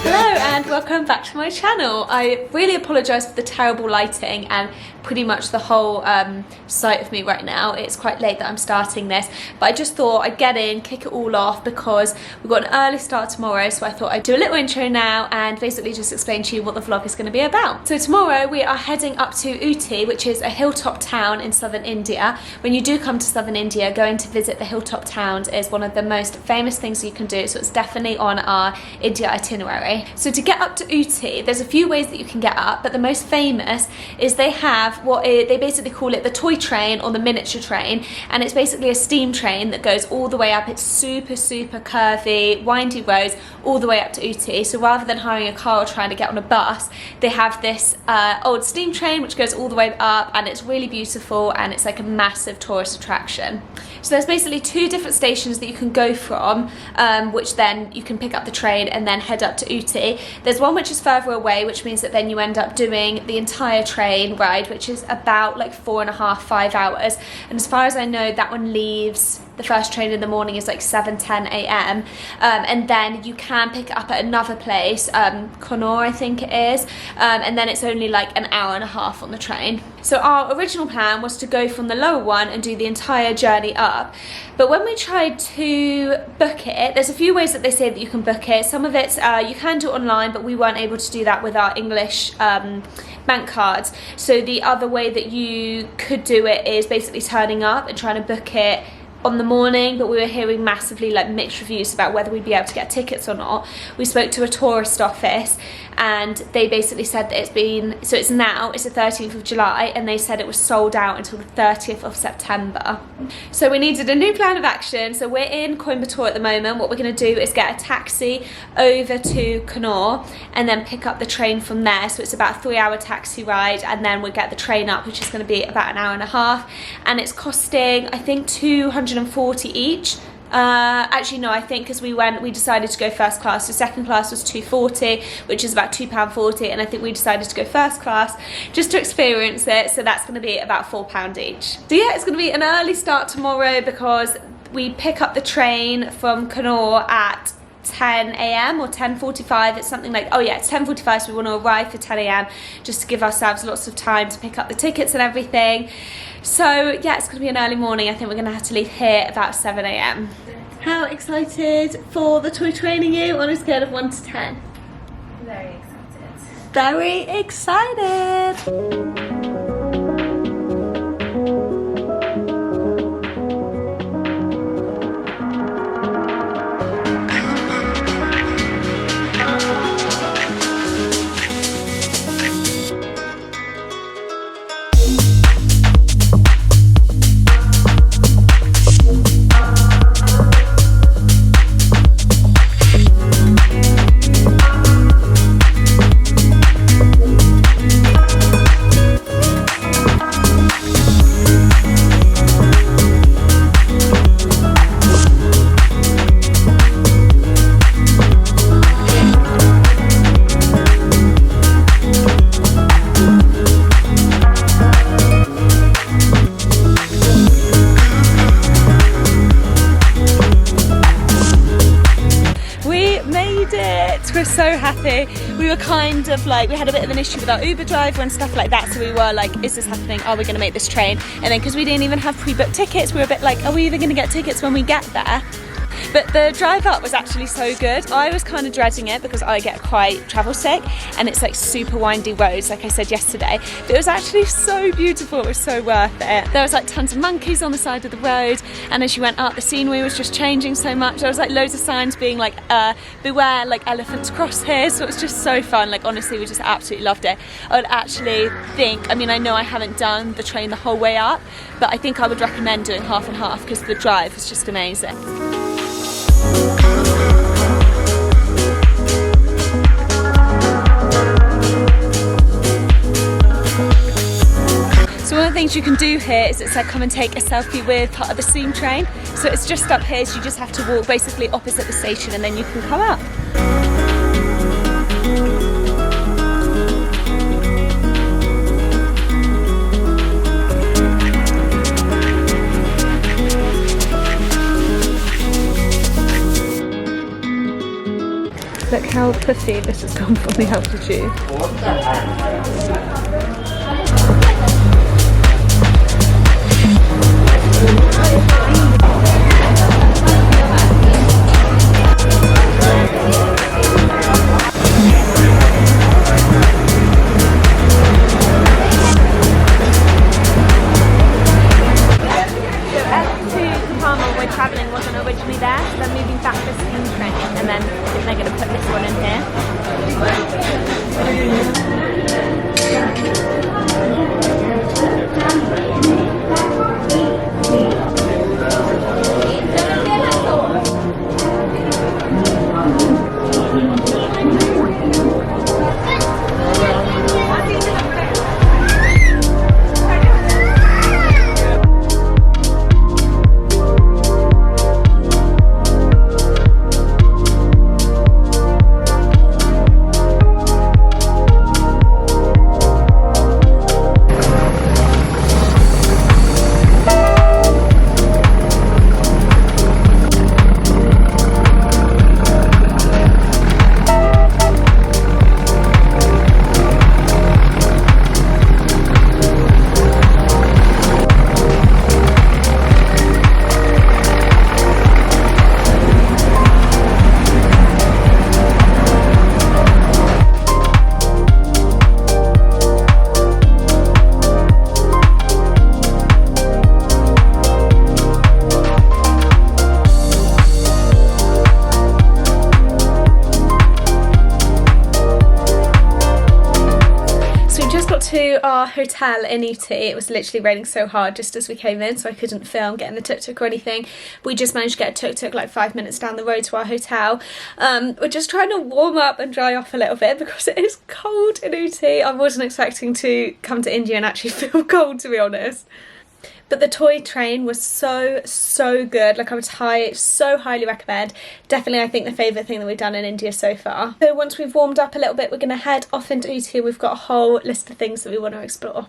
Hello and welcome back to my channel. I really apologise for the terrible lighting and pretty much the whole sight of me right now. It's quite late that I'm starting this, but I just thought I'd get in, kick it all off because we've got an early start tomorrow, so I thought I'd do a little intro now and basically just explain to you what the vlog is going to be about. So tomorrow we are heading up to Ooty, which is a hilltop town in southern India. When you do come to southern India, going to visit the hilltop towns is one of the most famous things you can do, so it's definitely on our India itinerary. So to get up to Ooty, there's a few ways that you can get up, but the most famous is they have they basically call it the toy train or the miniature train, and it's basically a steam train that goes all the way up. It's super curvy, windy roads all the way up to Ooty. So rather than hiring a car or trying to get on a bus, they have this old steam train which goes all the way up, and it's really beautiful and it's like a massive tourist attraction. So there's basically two different stations that you can go from, which then you can pick up the train and then head up to Ooty. There's one which is further away, which means that then you end up doing the entire train ride, which is about like 4.5–5 hours. And as far as I know, that one leaves, the first train in the morning is like 7–10 a.m. And then you can pick it up at another place, Connaught I think it is, and then it's only like an hour and a half on the train. So our original plan was to go from the lower one and do the entire journey up. But when we tried to book it, there's a few ways that they say that you can book it. Some of it's you can do it online, but we weren't able to do that with our English bank cards. So the other way that you could do it is basically turning up and trying to book it on the morning, but we were hearing massively like mixed reviews about whether we'd be able to get tickets or not. We spoke to a tourist office and they basically said that it's been, so it's the 13th of July, and they said it was sold out until the 30th of September. So we needed a new plan of action. So we're in Coimbatore at the moment. What we're going to do is get a taxi over to Connaught and then pick up the train from there. So it's about a 3-hour taxi ride, and then we'll get the train up, which is going to be about an hour and a half, and it's costing I think 240 each. Actually no, I think because we decided to go first class, so second class was 240, which is about £2.40, and I think we decided to go first class just to experience it, so that's going to be about £4 each. So yeah, it's going to be an early start tomorrow because we pick up the train from Connaught at 10 a.m. or 10:45. It's something like, oh yeah, it's 10:45, so we want to arrive for 10 a.m. just to give ourselves lots of time to pick up the tickets and everything. So yeah, it's going to be an early morning. I think we're going to have to leave here about 7 a.m. How excited for the toy train are you on a scale of 1 to 10? Very excited. Very excited. We're so happy. We were kind of like, we had a bit of an issue with our Uber driver and stuff like that, so we were like, is this happening? Are we going to make this train? And then because we didn't even have pre-booked tickets, we were a bit like, are we even going to get tickets when we get there? But the drive up was actually so good. I was kind of dreading it because I get quite travel sick and it's like super windy roads, like I said yesterday. But it was actually so beautiful, it was so worth it. There was like tons of monkeys on the side of the road, and as you went up, the scenery was just changing so much. There was like loads of signs being like, beware like elephants cross here, so it was just so fun. Like honestly, we just absolutely loved it. I would actually think, I mean, I know I haven't done the train the whole way up, but I think I would recommend doing half and half because the drive was just amazing. So one of the things you can do here is it said come and take a selfie with part of the steam train. So it's just up here, so you just have to walk basically opposite the station and then you can come up. how pussy this has gone from the altitude. We're travelling wasn't originally there, so they're moving back the steam train and then they're going to put this one in here. To our hotel in Ooty. It was literally raining so hard just as we came in, so I couldn't film getting the tuk-tuk or anything. We just managed to get a tuk-tuk like 5 minutes down the road to our hotel. We're just trying to warm up and dry off a little bit because it is cold in Ooty. I wasn't expecting to come to India and actually feel cold, to be honest. But the toy train was so good. Like, I would so highly recommend. Definitely, I think, the favourite thing that we've done in India so far. So once we've warmed up a little bit, we're going to head off into Ooty. We've got a whole list of things that we want to explore.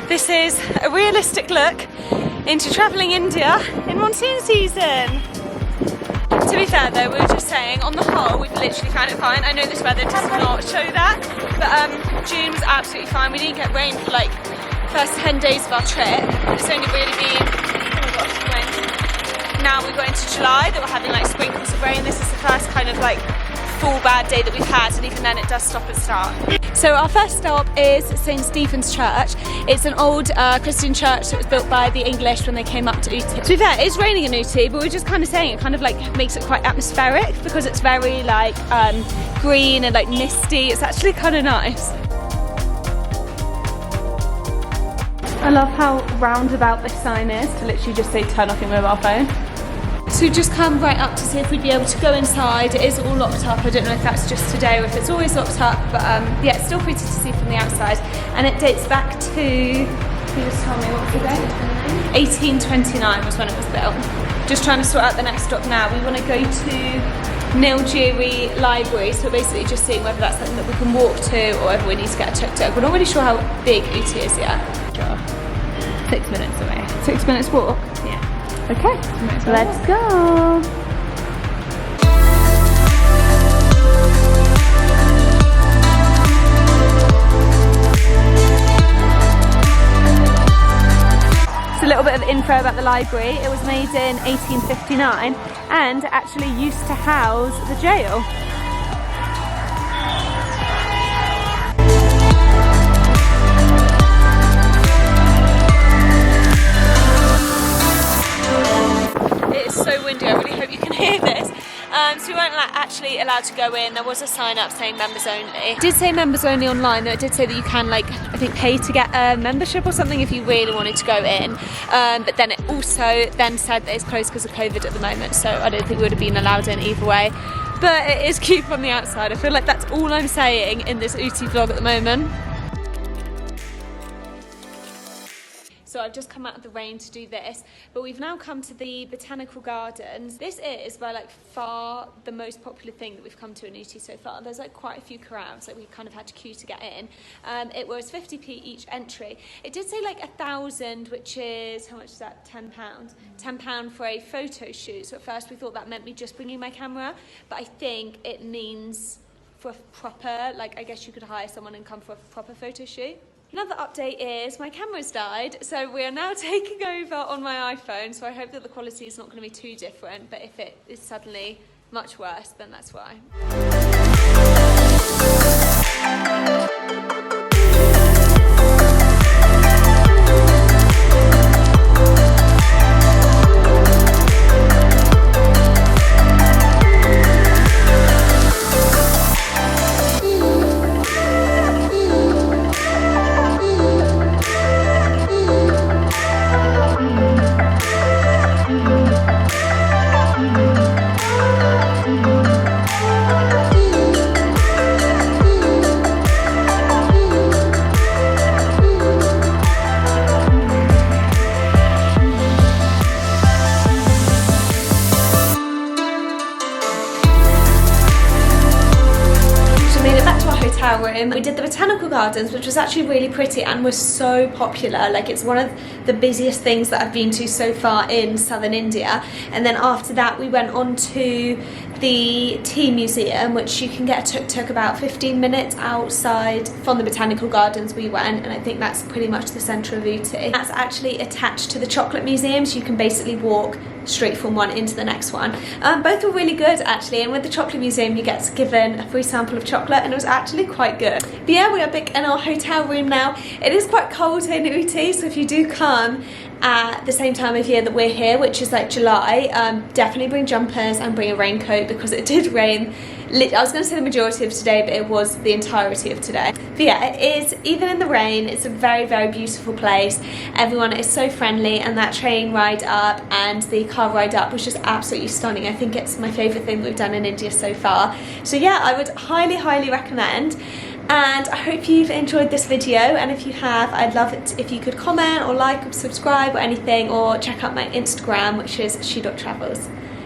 This is a realistic look into travelling India in monsoon season. To be fair though, we were just saying, on the whole, we've literally found it fine. I know this weather does not show that, but June was absolutely fine. We didn't get rain for like first 10 days of our trip. It's only really been, oh my gosh, when? Now we've got into July that we're having like sprinkles of rain. This is the first kind of like full bad day that we've had, and even then it does stop and start. So our first stop is St. Stephen's Church. It's an old Christian church that was built by the English when they came up to Ooty. To be fair, it's raining in Ooty, but we're just kind of saying it kind of like makes it quite atmospheric because it's very like green and like misty. It's actually kind of nice. I love how roundabout this sign is to literally just say turn off your mobile phone. So we've just come right up to see if we'd be able to go inside. It is all locked up. I don't know if that's just today or if it's always locked up, but yeah, it's still pretty to see from the outside. And it dates back to, you just tell me, what was the date? 1829 was when it was built. Just trying to sort out the next stop now. We want to go to Nilgiri Library, so basically just seeing whether that's something that we can walk to or whether we need to get a tuk-tuk. We're not really sure how big Ooty is yet. 6 minutes away. 6 minutes walk? Yeah. Okay, let's go. It's a little bit of info about the library. It was made in 1859 and actually used to house the jail. So windy, I really hope you can hear this. So we weren't actually allowed to go in. There was a sign up saying members only. It did say members only online, though it did say that you can, like, I think pay to get a membership or something if you really wanted to go in. But then it also then said that it's closed because of COVID at the moment, so I don't think we would have been allowed in either way. But it is cute from the outside. I feel like that's all I'm saying in this Ooty vlog at the moment. So I've just come out of the rain to do this, but we've now come to the Botanical Gardens. This is by like far the most popular thing that we've come to in Ooty so far. There's like quite a few crowds, like we kind of had to queue to get in. It was 50p each entry. It did say like 1,000, which is, how much is that? £10. £10 for a photo shoot. So at first we thought that meant me just bringing my camera, but I think it means for a proper, like I guess you could hire someone and come for a proper photo shoot. Another update is my camera's died, so we are now taking over on my iPhone, so I hope that the quality is not going to be too different, but if it is suddenly much worse, then that's why. Room. We did the Botanical Gardens, which was actually really pretty and was so popular. Like, it's one of the busiest things that I've been to so far in southern India. And then after that we went on to the Tea Museum, which you can get took about 15 minutes outside from the Botanical Gardens we went, and I think that's pretty much the centre of Ooty. That's actually attached to the Chocolate Museum, so you can basically walk straight from one into the next one. Both were really good actually, and with the Chocolate Museum you get given a free sample of chocolate, and it was actually quite good. But yeah, we are back in our hotel room now. It is quite cold in Ooty, so if you do come at the same time of year that we're here, which is like July, definitely bring jumpers and bring a raincoat, because it did rain. I was going to say the majority of today, but it was the entirety of today. But yeah, it is, even in the rain, it's a very, very beautiful place. Everyone is so friendly, and that train ride up and the car ride up was just absolutely stunning. I think it's my favourite thing we've done in India so far. So yeah, I would highly, highly recommend. And I hope you've enjoyed this video, and if you have, I'd love it if you could comment or like or subscribe or anything, or check out my Instagram, which is Shedot.Travels.